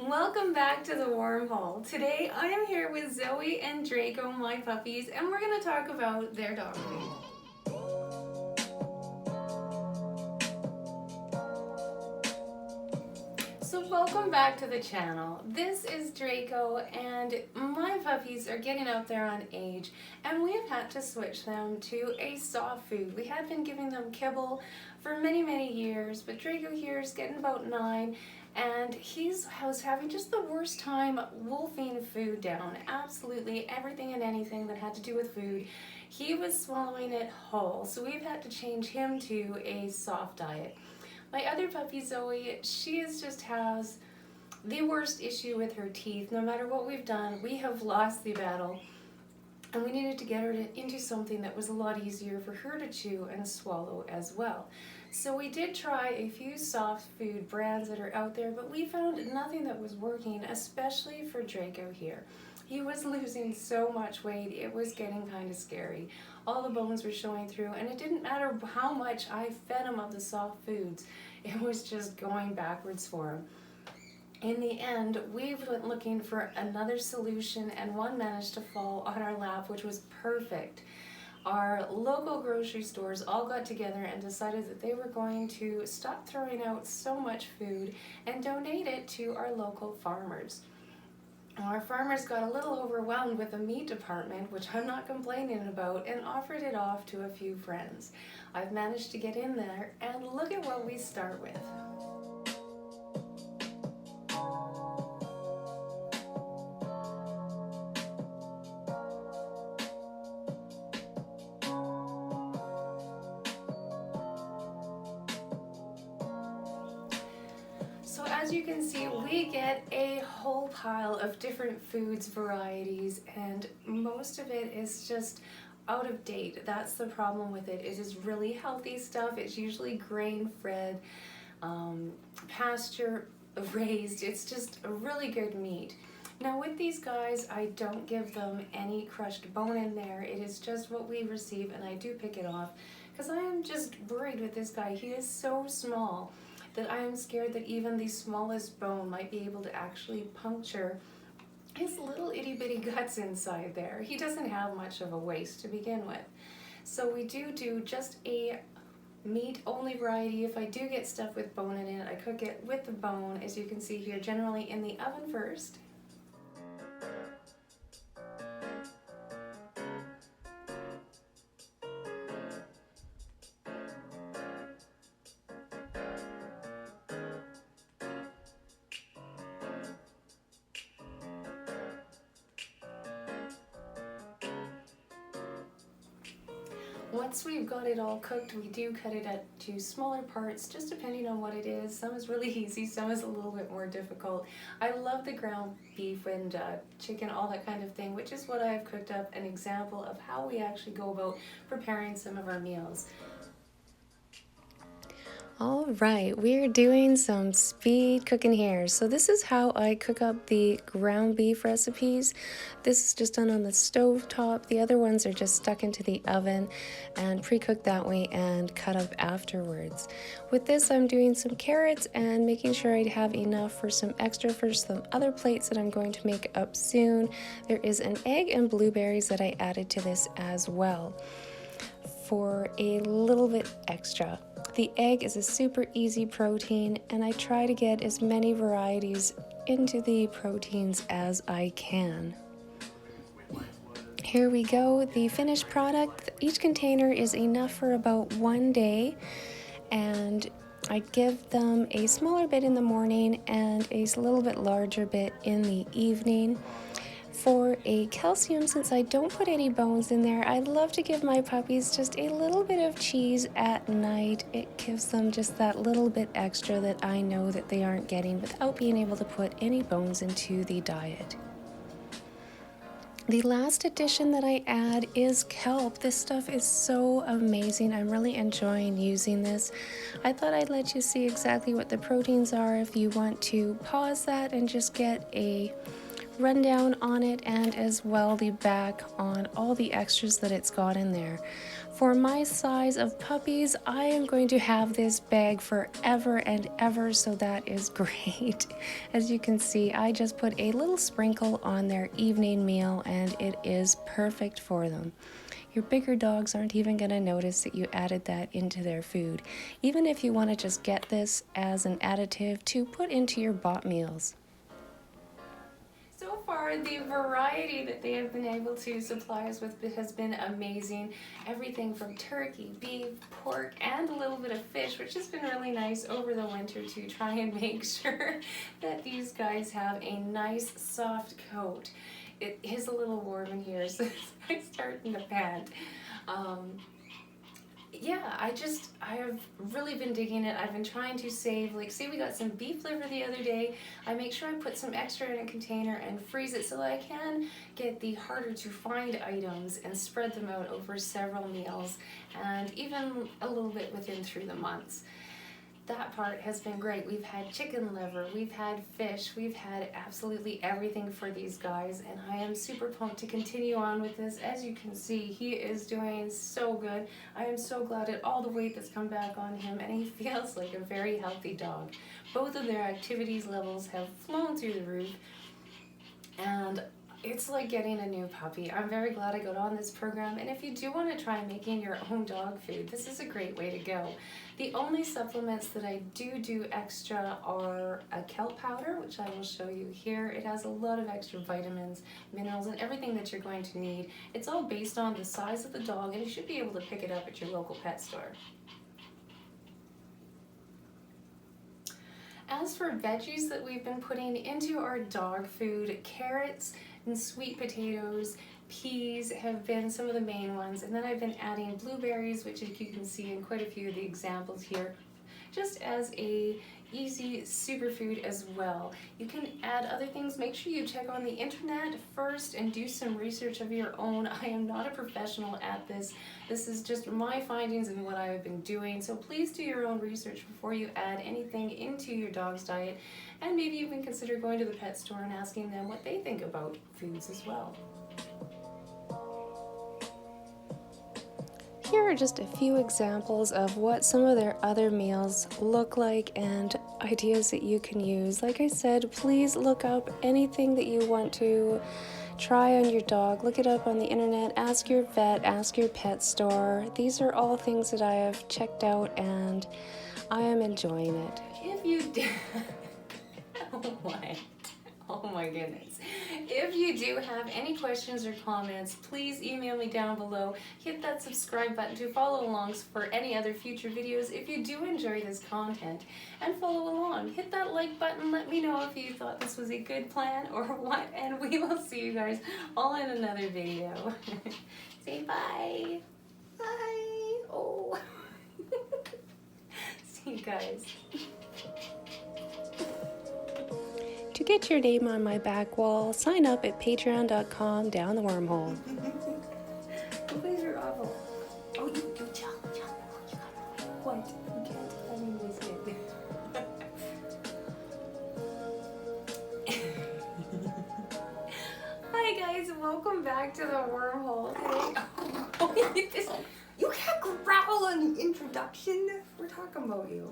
Welcome back to the wormhole. Today I am here with Zoe and Draco, my puppies, and we're going to talk about their dog food. So welcome back to the channel. This is Draco and my puppies are getting out there on age and we've had to switch them to a soft food. We had been giving them kibble for many years, but Draco here is getting about 9 and he was having just the worst time wolfing food down. Absolutely everything and anything that had to do with food. He was swallowing it whole, so we've had to change him to a soft diet. My other puppy, Zoe, she just has the worst issue with her teeth. No matter what we've done, we have lost the battle. And we needed to get her into something that was a lot easier for her to chew and swallow as well. So we did try a few soft food brands that are out there, but we found nothing that was working, especially for Draco here. He was losing so much weight, it was getting kind of scary. All the bones were showing through, and it didn't matter how much I fed him of the soft foods. It was just going backwards for him. In the end, we went looking for another solution, and one managed to fall on our lap, which was perfect. Our local grocery stores all got together and decided that they were going to stop throwing out so much food and donate it to our local farmers. Our farmers got a little overwhelmed with the meat department, which I'm not complaining about, and offered it off to a few friends. I've managed to get in there, and look at what we start with. So as you can see, we get a whole pile of different foods varieties, and most of it is just out of date. That's the problem with it. It is really healthy stuff. It's usually grain-fed, pasture raised. It's just a really good meat. Now with these guys, I don't give them any crushed bone in there. It is just what we receive, and I do pick it off because I am just worried with this guy. He is so small that I am scared that even the smallest bone might be able to actually puncture his little itty bitty guts inside there. He doesn't have much of a waist to begin with. So we do just a meat only variety. If I do get stuff with bone in it, I cook it with the bone, as you can see here, generally in the oven first. Once we've got it all cooked, we do cut it up to smaller parts, just depending on what it is. Some is really easy, some is a little bit more difficult. I love the ground beef and chicken, all that kind of thing, which is what I've cooked up an example of how we actually go about preparing some of our meals. All right, we're doing some speed cooking here. So this is how I cook up the ground beef recipes. This is just done on the stove top. The other ones are just stuck into the oven and pre-cooked that way and cut up afterwards. With this, I'm doing some carrots and making sure I have enough for some extra for some other plates that I'm going to make up soon. There is an egg and blueberries that I added to this as well for a little bit extra. The egg is a super easy protein, and I try to get as many varieties into the proteins as I can. Here we go, the finished product. Each container is enough for about 1 day, and I give them a smaller bit in the morning and a little bit larger bit in the evening. For a calcium, since I don't put any bones in there, I love to give my puppies just a little bit of cheese at night. It gives them just that little bit extra that I know that they aren't getting without being able to put any bones into the diet. The last addition that I add is kelp. This stuff is so amazing. I'm really enjoying using this. I thought I'd let you see exactly what the proteins are if you want to pause that and just get a rundown on it and as well the back on all the extras that it's got in there. For my size of puppies, I am going to have this bag forever and ever, so that is great. As you can see, I just put a little sprinkle on their evening meal and it is perfect for them. Your bigger dogs aren't even going to notice that you added that into their food, even if you want to just get this as an additive to put into your bot meals. So far, the variety that they have been able to supply us with has been amazing. Everything from turkey, beef, pork, and a little bit of fish, which has been really nice over the winter to try and make sure that these guys have a nice soft coat. It is a little warm in here, so I'm starting to pant. Yeah, I have really been digging it. I've been trying to save, like say we got some beef liver the other day, I make sure I put some extra in a container and freeze it so that I can get the harder to find items and spread them out over several meals and even a little bit through the months. That part has been great. We've had chicken liver, we've had fish, we've had absolutely everything for these guys, and I am super pumped to continue on with this. As you can see, he is doing so good. I am so glad at all the weight that's come back on him, and he feels like a very healthy dog. Both of their activities levels have flown through the roof, and it's like getting a new puppy. I'm very glad I got on this program, and if you do want to try making your own dog food, this is a great way to go. The only supplements that I do extra are a kelp powder, which I will show you here. It has a lot of extra vitamins, minerals, and everything that you're going to need. It's all based on the size of the dog, and you should be able to pick it up at your local pet store. As for veggies that we've been putting into our dog food, carrots and sweet potatoes, peas have been some of the main ones, and then I've been adding blueberries, which you can see in quite a few of the examples here, just as a easy superfood as well. You can add other things. Make sure you check on the internet first and do some research of your own. I am not a professional at this. This is just my findings and what I have been doing. So please do your own research before you add anything into your dog's diet, and maybe even consider going to the pet store and asking them what they think about foods as well. Here are just a few examples of what some of their other meals look like and ideas that you can use. Like I said, please look up anything that you want to try on your dog. Look it up on the internet, ask your vet, ask your pet store. These are all things that I have checked out and I am enjoying it. If you do, oh my goodness. If you do have any questions or comments, please email me down below. Hit that subscribe button to follow along for any other future videos if you do enjoy this content, and follow along. Hit that like button. Let me know if you thought this was a good plan or what, and we will see you guys all in another video. Say bye. Bye. Oh. See you guys. To get your name on my back wall, sign up at patreon.com down the wormhole. You guys are awful. Oh, you jump. What? You can't. I mean, this kid. Hi guys, welcome back to the wormhole today. You can't growl on the introduction. We're talking about you.